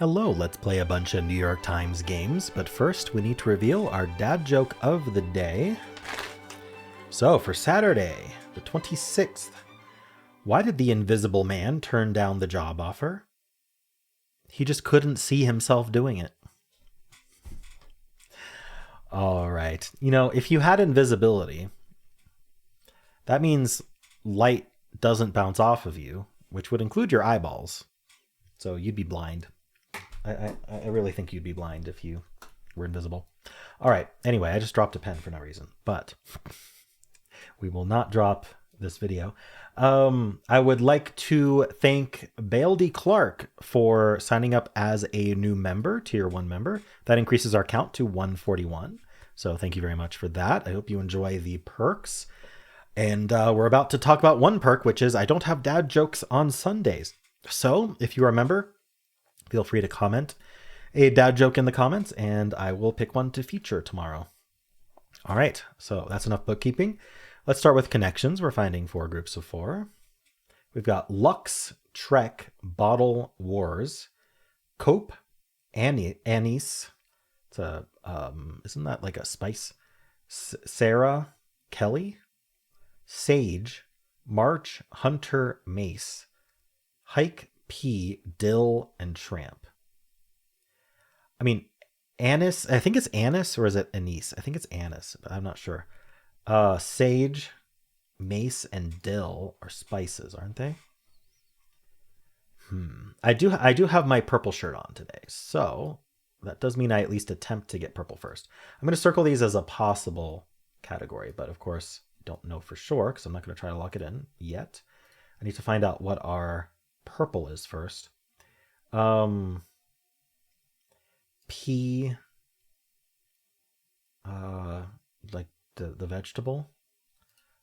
Hello, let's play a bunch of New York Times games, but first we need to reveal our dad joke of the day. So for Saturday, the 26th, why did the Invisible Man turn down the job offer? He just couldn't see himself doing it. All right. You know, if you had invisibility, that means light doesn't bounce off of you, which would include your eyeballs. So you'd be blind. I really think you'd be blind if you were invisible. All right. Anyway, I just dropped a pen for no reason, but we will not drop this video. I would like to thank Bale D. Clark for signing up as a new member, tier 1 member. That increases our count to 141. So thank you very much for that. I hope you enjoy the perks. And we're about to talk about one perk, which is I don't have dad jokes on Sundays. So if you are a member, feel free to comment a dad joke in the comments, and I will pick one to feature tomorrow. All right, so that's enough bookkeeping. Let's start with connections. We're finding 4 groups of 4. We've got Lux, Trek, Bottle, Wars, Cope, Anise. It's a isn't that like a spice? Sarah, Kelly, Sage, March, Hunter, Mace, Hike, P, Dill, and Tramp. I mean, Anise, I think it's Anise, or is it Anise? I think it's Anise, but I'm not sure. Sage, Mace, and Dill are spices, aren't they? I do have my purple shirt on today, so that does mean I at least attempt to get purple first. I'm going to circle these as a possible category, but of course, don't know for sure because I'm not going to try to lock it in yet. I need to find out what our purple is first. P, like the vegetable.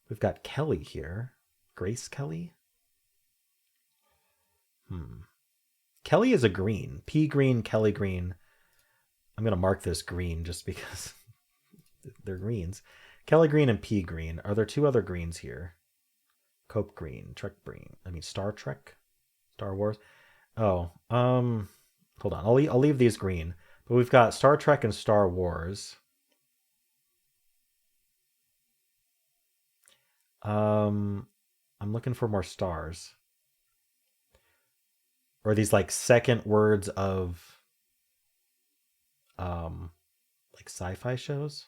We've got Kelly here. Grace Kelly. Kelly is a green. P green, Kelly green. I'm going to mark this green just because they're greens. Kelly green and P green. Are there 2 other greens here? Cope green, Trek green. I mean, Star Trek? Star Wars? Oh, hold on. I'll leave these green. But we've got Star Trek and Star Wars. I'm looking for more stars. Or these like second words of like sci-fi shows.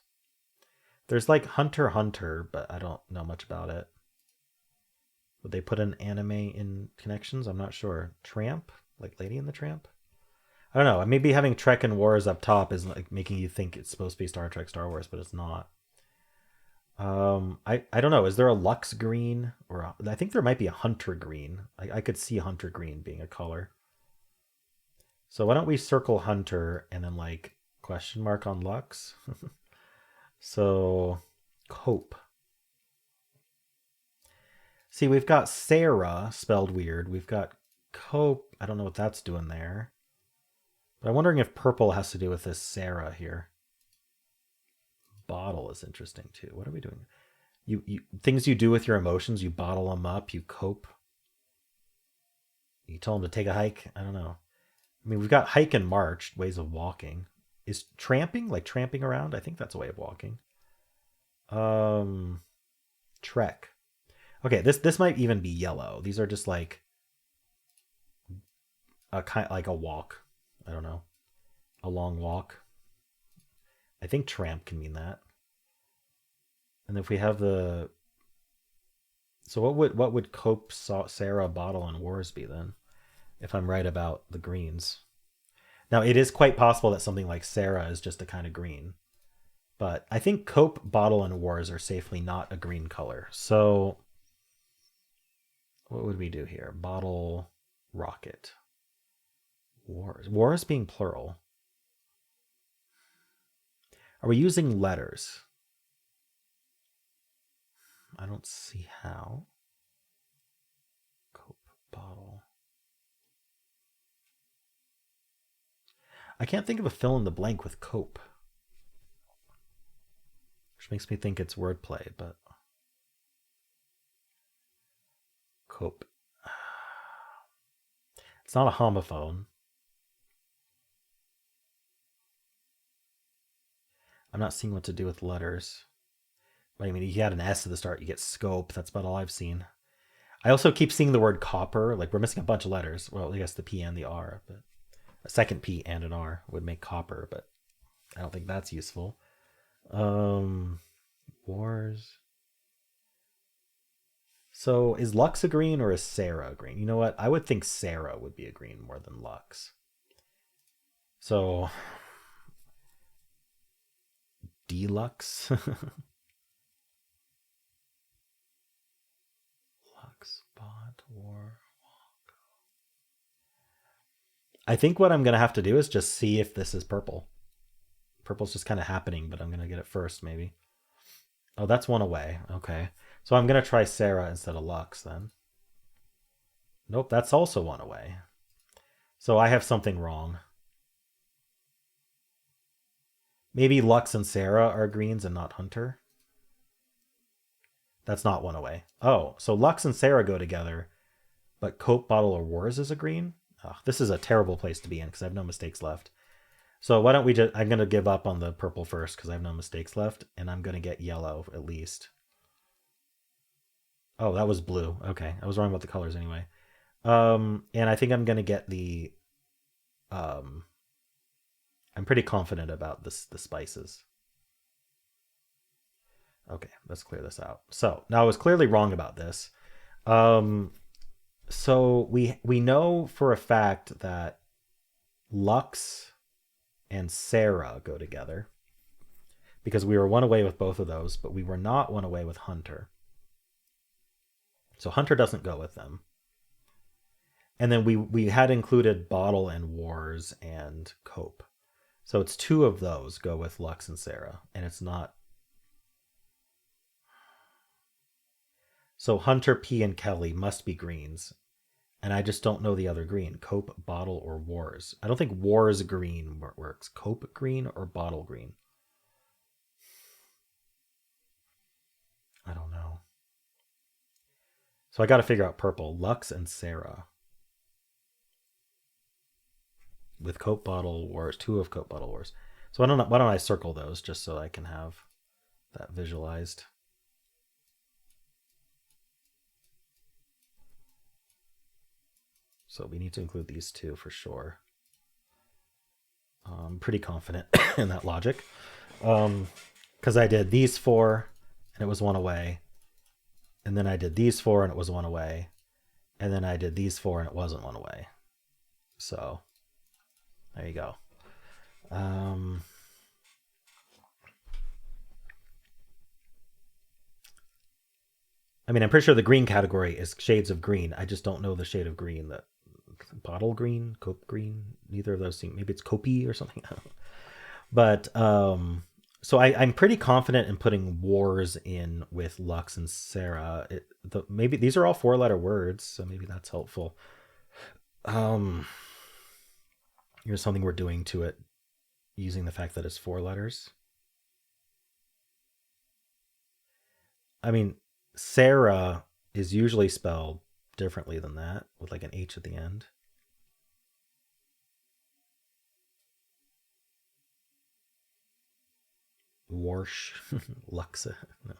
There's like Hunter x Hunter, but I don't know much about it. Would they put an anime in connections? I'm not sure. Tramp? Like Lady and the Tramp? I don't know. Maybe having Trek and Wars up top is like making you think it's supposed to be Star Trek, Star Wars, but it's not. I don't know. Is there a Lux green? I think there might be a Hunter green. I could see Hunter green being a color. So why don't we circle Hunter and then like question mark on Lux? So Cope. See, we've got Sarah spelled weird. We've got Cope. I don't know what that's doing there. But I'm wondering if purple has to do with this Sarah here. Bottle is interesting too. What are we doing? You things you do with your emotions, you bottle them up, you cope. You tell them to take a hike. I don't know. I mean, we've got hike and march, ways of walking. Is tramping like tramping around? I think that's a way of walking. Trek. Okay, this might even be yellow. These are just like a kind like a walk. I don't know. A long walk. I think tramp can mean that. And if we have the so what would Cope, Sarah, Bottle, and Wars be then? If I'm right about the greens. Now it is quite possible that something like Sarah is just a kind of green. But I think Cope, Bottle, and Wars are safely not a green color. So what would we do here? Bottle, rocket. Wars. Wars being plural. Are we using letters? I don't see how. Cope, bottle. I can't think of a fill in the blank with cope. Which makes me think it's wordplay, but cope. It's not a homophone. I'm not seeing what to do with letters. I mean, you had an S at the start, you get scope. That's about all I've seen. I also keep seeing the word copper. Like, we're missing a bunch of letters. Well, I guess the P and the R, but a second P and an R would make copper, but I don't think that's useful. Wars. So is Lux a green or is Sarah a green? You know what? I would think Sarah would be a green more than Lux. So Deluxe. Lux, Bot, War. I think what I'm going to have to do is just see if this is purple. Purple's just kind of happening, but I'm going to get it first, maybe. Oh, that's one away. Okay. So I'm going to try Sarah instead of Lux then. Nope, that's also one away. So I have something wrong. Maybe Lux and Sarah are greens and not Hunter. That's not one away. Oh, so Lux and Sarah go together, but Cope, Bottle, or Wars is a green? Oh, this is a terrible place to be in because I have no mistakes left. So why don't we just, I'm going to give up on the purple first because I have no mistakes left, and I'm going to get yellow at least. Oh, that was blue. Okay, I was wrong about the colors anyway. And I think I'm going to get the, I'm pretty confident about this, the spices. Okay, let's clear this out. So now I was clearly wrong about this. So we know for a fact that Lux and Sarah go together because we were one away with both of those, but we were not one away with Hunter. So Hunter doesn't go with them. And then we had included Bottle and Wars and Cope. So it's two of those go with Lux and Sarah, and it's not. So Hunter, P, and Kelly must be greens. And I just don't know the other green. Cope, Bottle, or Wars. I don't think Wars green works. Cope green or Bottle green? I don't know. So I got to figure out purple. Lux and Sarah. With Cope, Bottle, Wars. Two of Cope, Bottle, Wars. So I don't know. Why don't I circle those just so I can have that visualized? So we need to include these two for sure. I'm pretty confident in that logic. Because I did these four and it was one away. And then I did these four and it was one away. And then I did these four and it wasn't one away. So there you go. I mean, I'm pretty sure the green category is shades of green. I just don't know the shade of green that Bottle green, Cope green. Neither of those seem. Maybe it's Copey or something. But so I'm pretty confident in putting Wars in with Lux and Sarah. Maybe these are all 4-letter words, so maybe that's helpful. Here's something we're doing to it using the fact that it's 4 letters. I mean, Sarah is usually spelled differently than that with like an H at the end. Warsh, Luxa. No.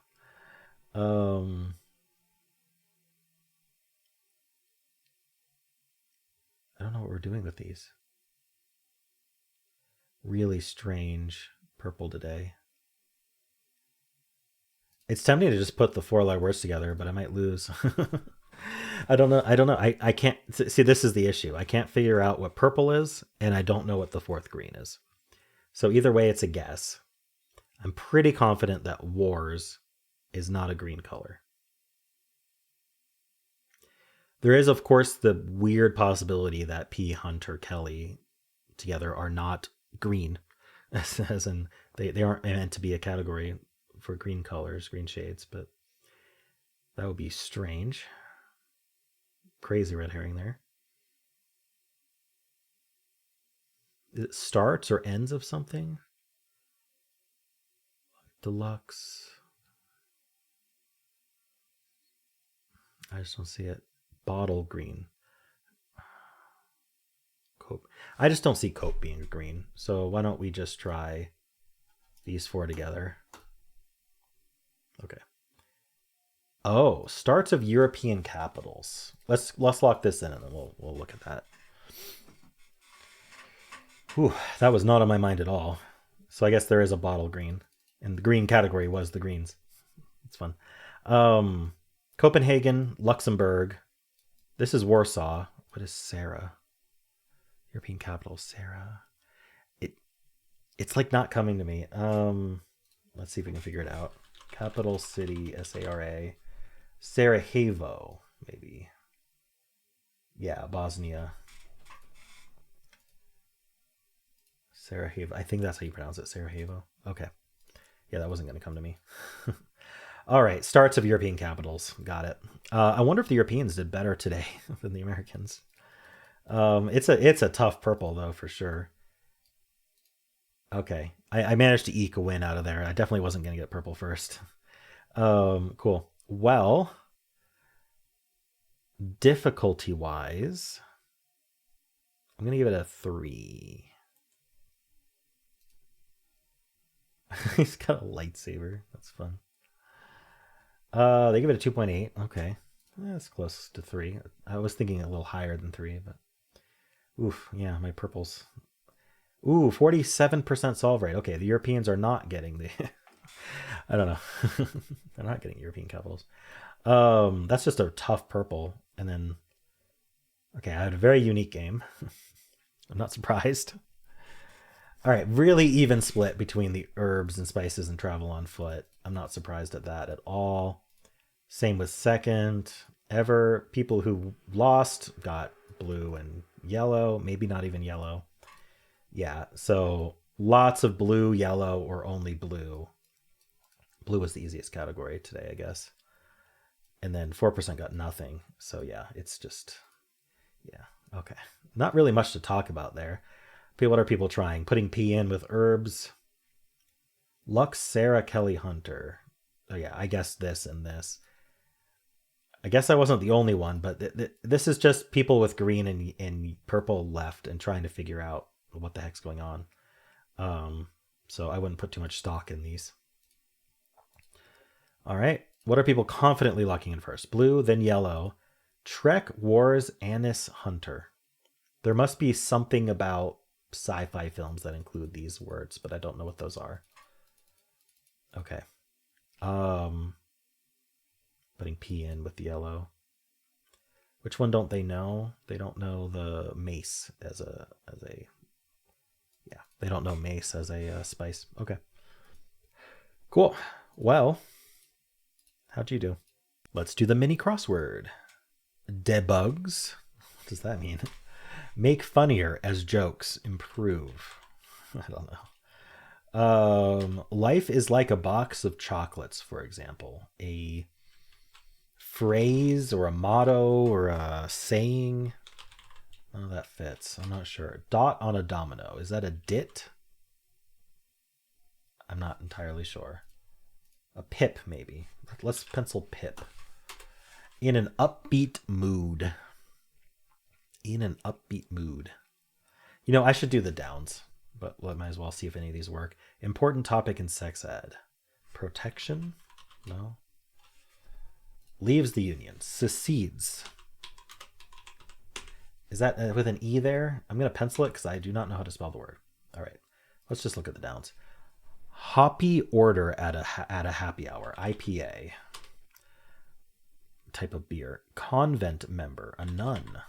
I don't know what we're doing with these. Really strange purple today. It's tempting to just put the 4-letter words together, but I might lose. I don't know. I can't see. This is the issue. I can't figure out what purple is, and I don't know what the 4th green is. So either way, it's a guess. I'm pretty confident that Wars is not a green color. There is, of course, the weird possibility that P, Hunter, Kelly together are not green, as in they aren't meant to be a category for green colors, green shades, but that would be strange. Crazy red herring there. Is it starts or ends of something? Deluxe. I just don't see it. Bottle green. Cope. I just don't see Cope being green. So why don't we just try these four together. Okay. Oh, starts of European capitals. Let's lock this in and then we'll look at that. Whew, that was not on my mind at all. So I guess there is a bottle green. And the green category was the greens. It's fun. Copenhagen, Luxembourg. This is Warsaw. What is Sarah? European capital, Sarah. It's like not coming to me. Let's see if we can figure it out. Capital city, Sara. Sarajevo, maybe. Yeah, Bosnia. Sarajevo. I think that's how you pronounce it, Sarajevo. Okay. Yeah, that wasn't going to come to me. All right, starts of European capitals. Got it. I wonder if the Europeans did better today than the Americans. It's a tough purple, though, for sure. Okay, I managed to eke a win out of there. I definitely wasn't going to get purple first. Cool. Well, difficulty-wise, I'm going to give it a 3. He's got a lightsaber. That's fun. They give it a 2.8. Okay. That's close to 3. I was thinking a little higher than 3, but oof, yeah, my purples. Ooh, 47% solve rate. Okay, the Europeans are not getting the I don't know. They're not getting European capitals. That's just a tough purple. And then okay, I had a very unique game. I'm not surprised. All right, really even split between the herbs and spices and travel on foot. I'm not surprised at that at all. Same with second. Ever people who lost got blue and yellow, maybe not even yellow. Yeah, so lots of blue, yellow, or only blue. Blue was the easiest category today, I guess. And then 4% got nothing. So yeah, it's just, yeah, okay. Not really much to talk about there. What are people trying? Putting P in with herbs. Lux, Sarah, Kelly, Hunter. Oh yeah, I guess this and this. I guess I wasn't the only one, but this is just people with green and purple left and trying to figure out what the heck's going on. So I wouldn't put too much stock in these. All right. What are people confidently locking in first? Blue, then yellow. Trek, Wars, Annis, Hunter. There must be something about sci-fi films that include these words, but I don't know what those are. Okay. Putting P in with the yellow. Which one don't they know? They don't know the mace as a yeah, they don't know mace as a spice. Okay. Cool. Well, how'd you do? Let's do the mini crossword. Debugs. What does that mean? Make funnier as jokes improve. I don't know. Life is like a box of chocolates, for example. A phrase or a motto or a saying. Oh, that fits. I'm not sure. Dot on a domino. Is that a dit? I'm not entirely sure. A pip, maybe. Let's pencil pip. In an upbeat mood. In an upbeat mood. You know, I should do the downs, but I might as well see if any of these work. Important topic in sex ed. Protection? No. Leaves the union. Secedes. Is that with an E there? I'm going to pencil it because I do not know how to spell the word. All right. Let's just look at the downs. Hoppy order at a happy hour. IPA. Type of beer. Convent member. A nun.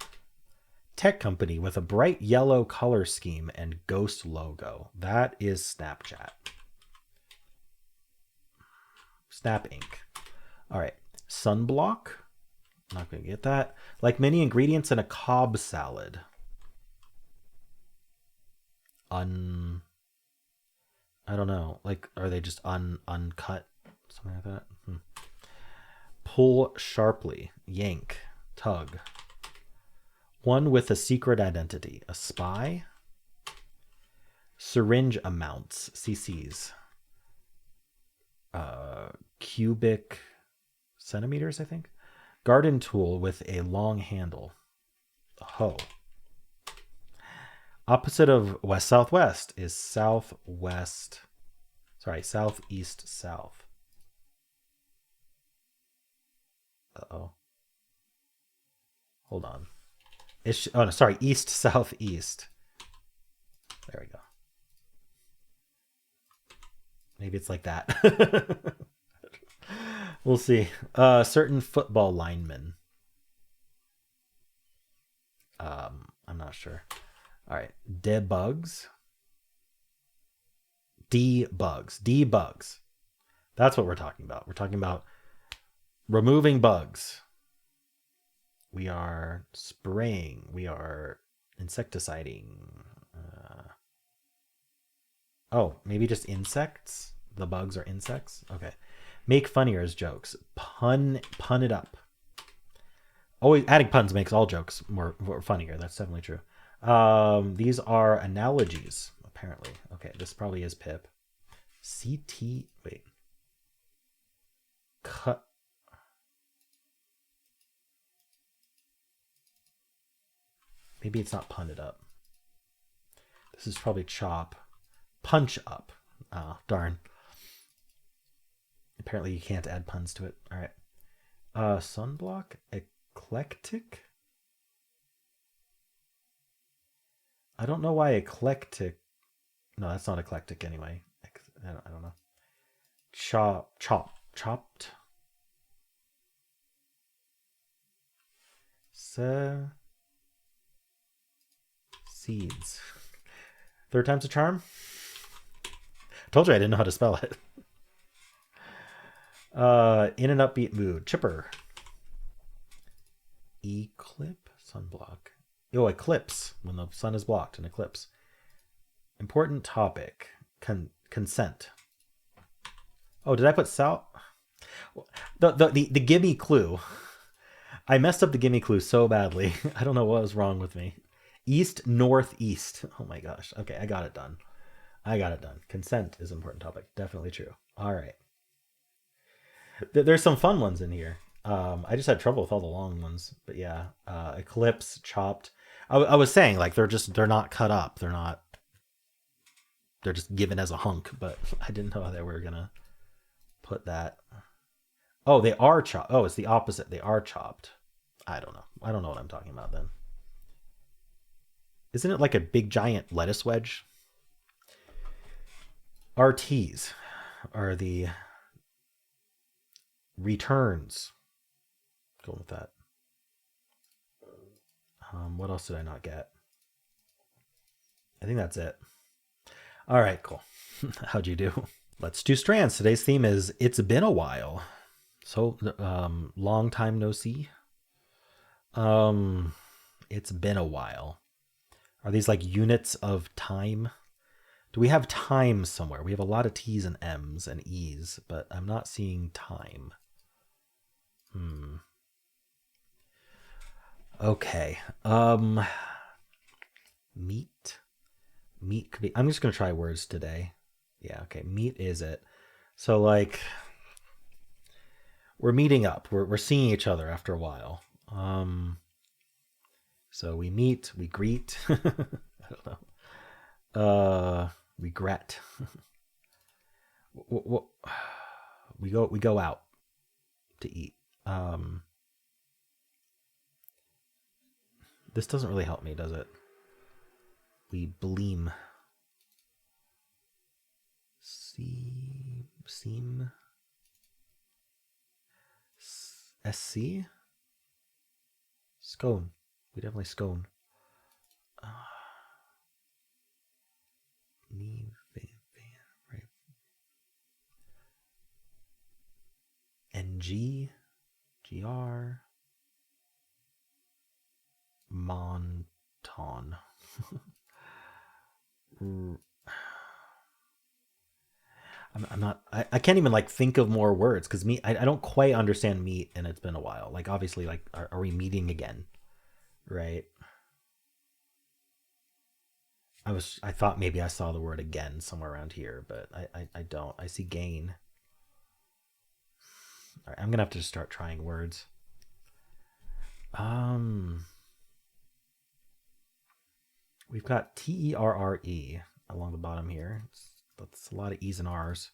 Tech company with a bright yellow color scheme and ghost logo. That is Snapchat. Snap Inc. All right. Sunblock. Not going to get that. Like many ingredients in a Cobb salad. I don't know. Like, are they just uncut? Something like that. Pull sharply. Yank. Tug. One with a secret identity. A spy. Syringe amounts. CCs. Cubic centimeters, I think. Garden tool with a long handle. A hoe. Opposite of west-southwest is southwest. Sorry, southeast, south. Uh-oh. Hold on. Oh, no, sorry, east, southeast. There we go. Maybe it's like that. We'll see. Certain football linemen. I'm not sure. All right. Debugs. Debugs. That's what we're talking about. We're talking about removing bugs. We are spraying. We are insecticiding. Oh, maybe just insects? The bugs are insects? Okay. Make funnier as jokes. Pun it up. Always adding puns makes all jokes more funnier. That's definitely true. These are analogies, apparently. Okay, this probably is Pip. CT. Wait. Cut. Maybe it's not pun it up. This is probably chop. Punch up. Oh, darn. Apparently you can't add puns to it. All right. Sunblock. Eclectic. I don't know why eclectic. No, that's not eclectic anyway. I don't know. Chopped. Seeds. Third time's a charm. Told you I didn't know how to spell it. In an upbeat mood. Chipper. Eclipse. Sunblock. Oh, eclipse. When the sun is blocked. An eclipse. Important topic. Consent. Oh, did I put sal? The gimme clue. I messed up the gimme clue so badly. I don't know what was wrong with me. East, northeast. Oh my gosh. Okay, I got it done. Consent is an important topic. Definitely true. All right. There's some fun ones in here. I just had trouble with all the long ones, but yeah. Eclipse, chopped. I was saying like they're not cut up. They're just given as a hunk, but I didn't know how they were gonna put that. Oh, they are chopped. Oh, it's the opposite. They are chopped. I don't know. I don't know what I'm talking about then. Isn't it like a big giant lettuce wedge? RTs are the returns. Going with that. What else did I not get? I think that's it. All right, cool. How'd you do? Let's do strands. Today's theme is It's Been a While. So, long time no see. It's been a while. Are these like units of time? Do we have time somewhere? We have a lot of T's and M's and E's, but I'm not seeing time. Okay. Meet could be. I'm just gonna try words today. Yeah. Okay. Meet is it? So like, we're meeting up. We're seeing each other after a while. So we meet. We greet. I don't know. Regret. We go out to eat. This doesn't really help me, does it? We bleem. Seem. SC? Scone. We definitely scone. NG. GR. Monton. I'm not. I can't even like think of more words because I don't quite understand meet, and it's been a while. Like obviously, like are we meeting again? Right. I thought maybe I saw the word again somewhere around here, but I don't. I see gain. All right, I'm gonna have to just start trying words. We've got TERRE along the bottom here. That's a lot of E's and R's.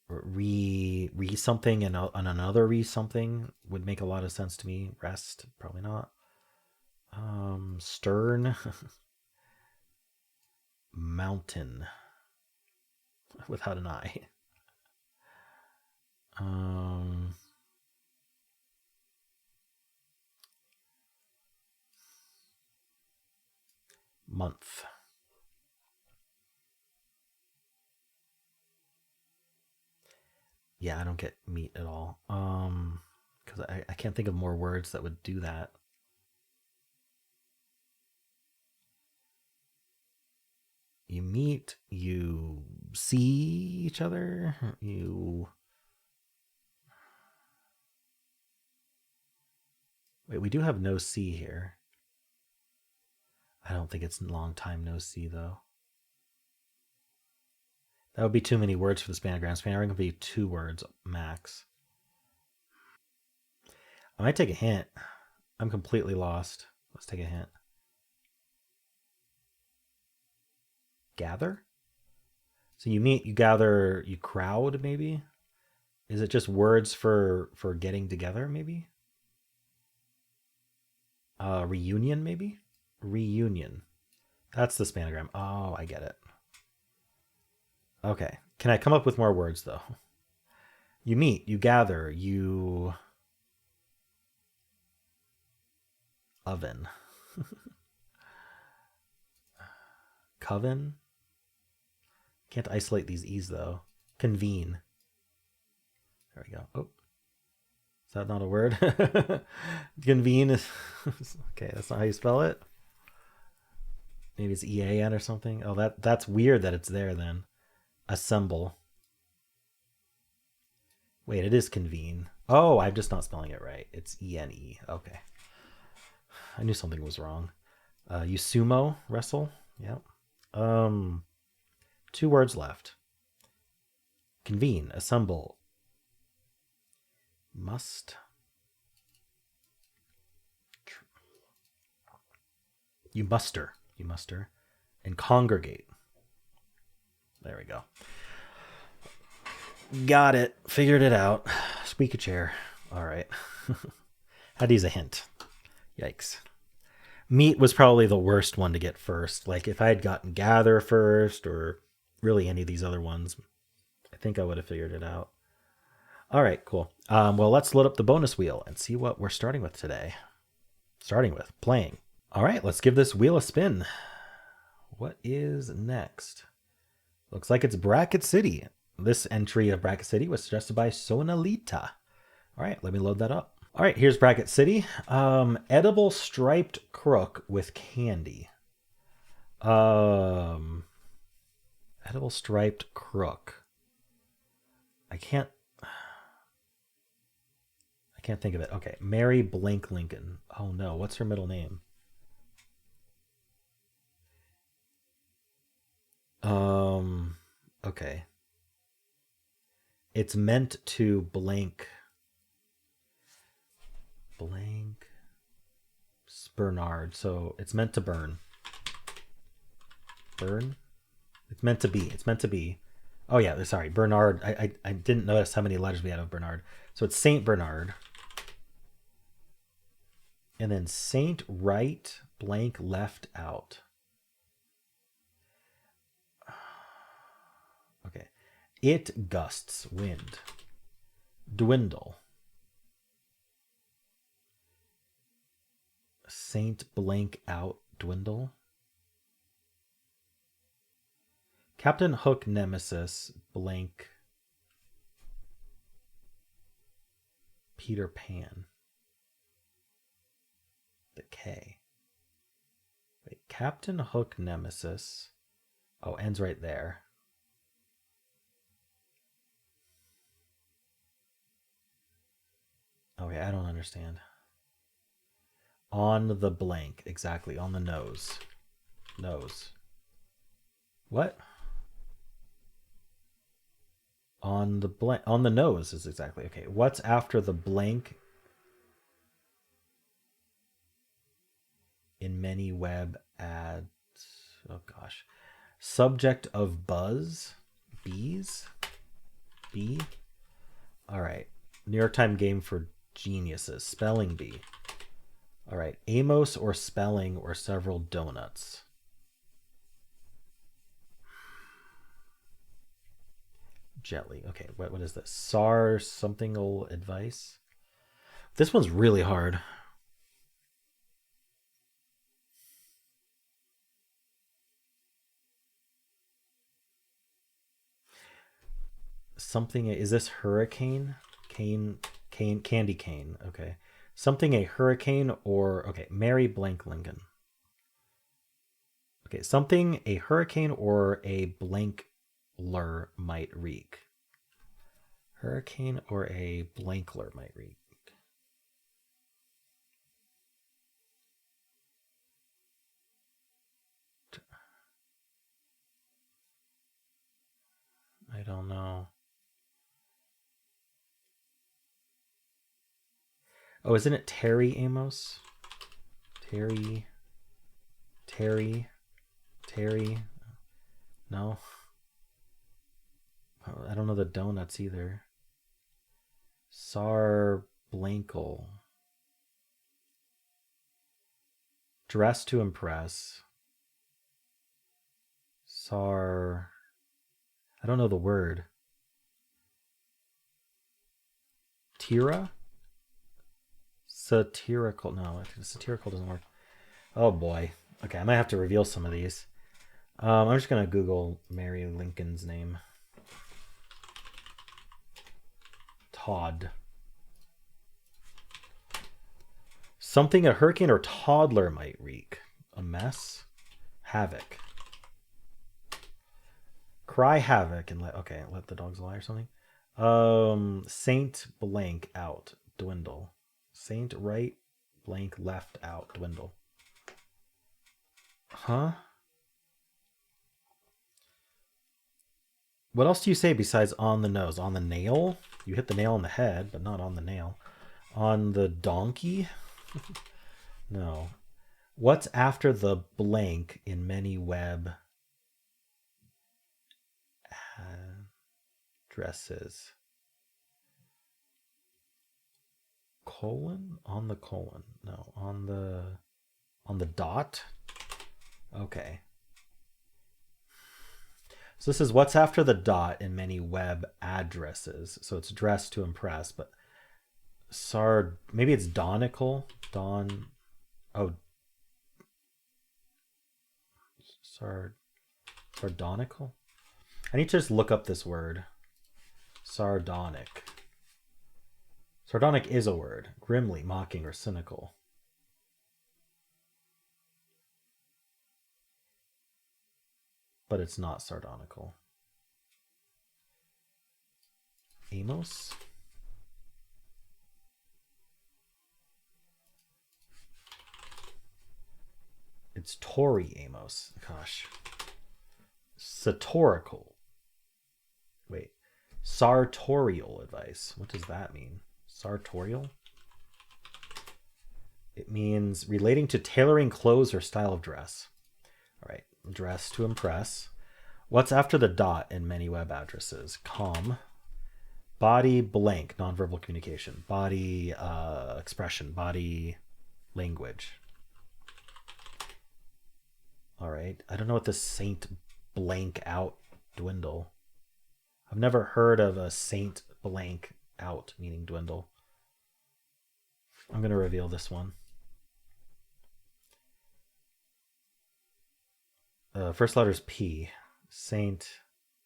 Re something and another re something would make a lot of sense to me. Rest, probably not. Stern. Mountain without an I. Month. Yeah, I don't get meet at all. Because I can't think of more words that would do that. You meet, you see each other, you... Wait, we do have no C here. I don't think it's a long time no see, though. That would be too many words for the spanagram. Spanagram would be 2 words max. I might take a hint. I'm completely lost. Let's take a hint. Gather? So you meet, you gather, you crowd, maybe? Is it just words for getting together, maybe? Reunion, maybe? Reunion. That's the spanagram. Oh, I get it. Okay. Can I come up with more words, though? You meet, you gather, you... Oven. Coven? Can't isolate these E's, though. Convene. There we go. Oh. Is that not a word? Convene is... Okay, that's not how you spell it. Maybe it's EAN or something. Oh, that's weird that it's there then. Assemble. Wait, it is convene. Oh, I'm just not spelling it right. It's ENE. Okay. I knew something was wrong. You sumo wrestle. Yep. 2 words left. Convene, assemble. Must. You muster. You muster. And congregate. There we go. Got it. Figured it out. Squeak a chair. All right. Had to use a hint. Yikes. Meet was probably the worst one to get first. Like if I had gotten gather first or really any of these other ones, I think I would have figured it out. All right, cool. Well, let's load up the bonus wheel and see what we're starting with today. Starting with playing. All right, let's give this wheel a spin. What is next? Looks like it's Bracket City. This entry of Bracket City was suggested by Sonalita. All right, let me load that up. All right, here's Bracket City. Edible striped crook with candy. Edible striped crook. I can't think of it. Okay, Mary Blank Lincoln. Oh no, what's her middle name? Okay. It's meant to blank Bernard, so it's meant to burn. Burn? It's meant to be. It's meant to be. Oh yeah, sorry, Bernard. I didn't notice how many letters we had of Bernard. So it's Saint Bernard. And then Saint right blank left out. Okay. It gusts wind. Dwindle. Saint blank out dwindle. Captain Hook Nemesis blank Peter Pan. The K. Wait, Captain Hook Nemesis. Oh, ends right there. Okay, I don't understand. On the blank, exactly, on the nose. Nose. What? On the blank, on the nose is exactly, okay. What's after the blank in many web ads? Oh gosh. Subject of buzz. Bees. Bee. All right. New York Times game for geniuses. Spelling bee. All right. Amos or spelling or several donuts. Jelly. Okay. What is this? SAR something advice. This one's really hard. Something. Is this hurricane? Candy cane. Okay. Something a hurricane or okay. Mary blank Lincoln. Okay. Something a hurricane or a blankler might wreak. Hurricane or a blankler might wreak. I don't know. Oh, isn't it Terry Amos? Terry. No. I don't know the donuts either. Sar Blankle. Dress to impress. Sar. I don't know the word. Tira? Satirical. No, satirical doesn't work. Oh boy. Okay, I might have to reveal some of these. I'm just going to Google Mary Lincoln's name. Todd. Something a hurricane or toddler might wreak. A mess. Havoc. Cry havoc and let the dogs lie or something. Saint blank out. Dwindle. Saint right blank left out. Dwindle. Huh? What else do you say besides on the nose? On the nail? You hit the nail on the head, but not on the nail. On the donkey? No. What's after the blank in many web dresses? Colon? On the colon. No, on the dot? Okay. So this is what's after the dot in many web addresses. So it's dress to impress, but maybe it's donical. Sardonical? I need to just look up this word. Sardonic. Sardonic is a word. Grimly, mocking, or cynical. But it's not sardonical. Amos? It's Tori Amos. Gosh. Satorical. Wait. Sartorial advice. What does that mean? Sartorial? It means relating to tailoring clothes or style of dress. All right. Dress to impress. What's after the dot in many web addresses? Com. Body blank, nonverbal communication. Body expression. Body language. All right. I don't know what the saint blank out dwindle. I've never heard of a saint blank out meaning dwindle. I'm going to reveal this one. First letter's P. Saint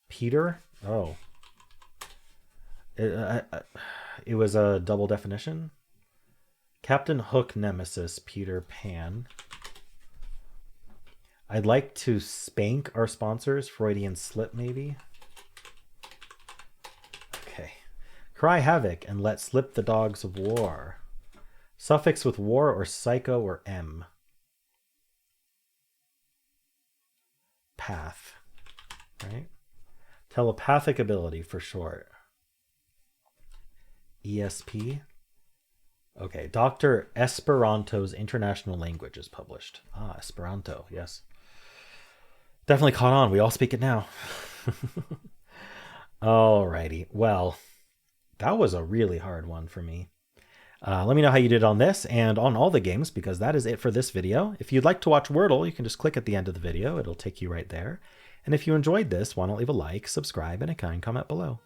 Peter. Oh. It was a double definition. Captain Hook Nemesis Peter Pan. I'd like to spank our sponsors. Freudian slip, maybe. Okay. Cry havoc and let slip the dogs of war. Suffix with war or psycho or M. Path. Right? Telepathic ability for short. ESP. Okay. Dr. Esperanto's International Language is published. Ah, Esperanto. Yes. Definitely caught on. We all speak it now. Alrighty. Well, that was a really hard one for me. Let me know how you did on this and on all the games, because that is it for this video. If you'd like to watch Wordle, you can just click at the end of the video. It'll take you right there. And if you enjoyed this, why don't leave a like, subscribe, and a kind comment below.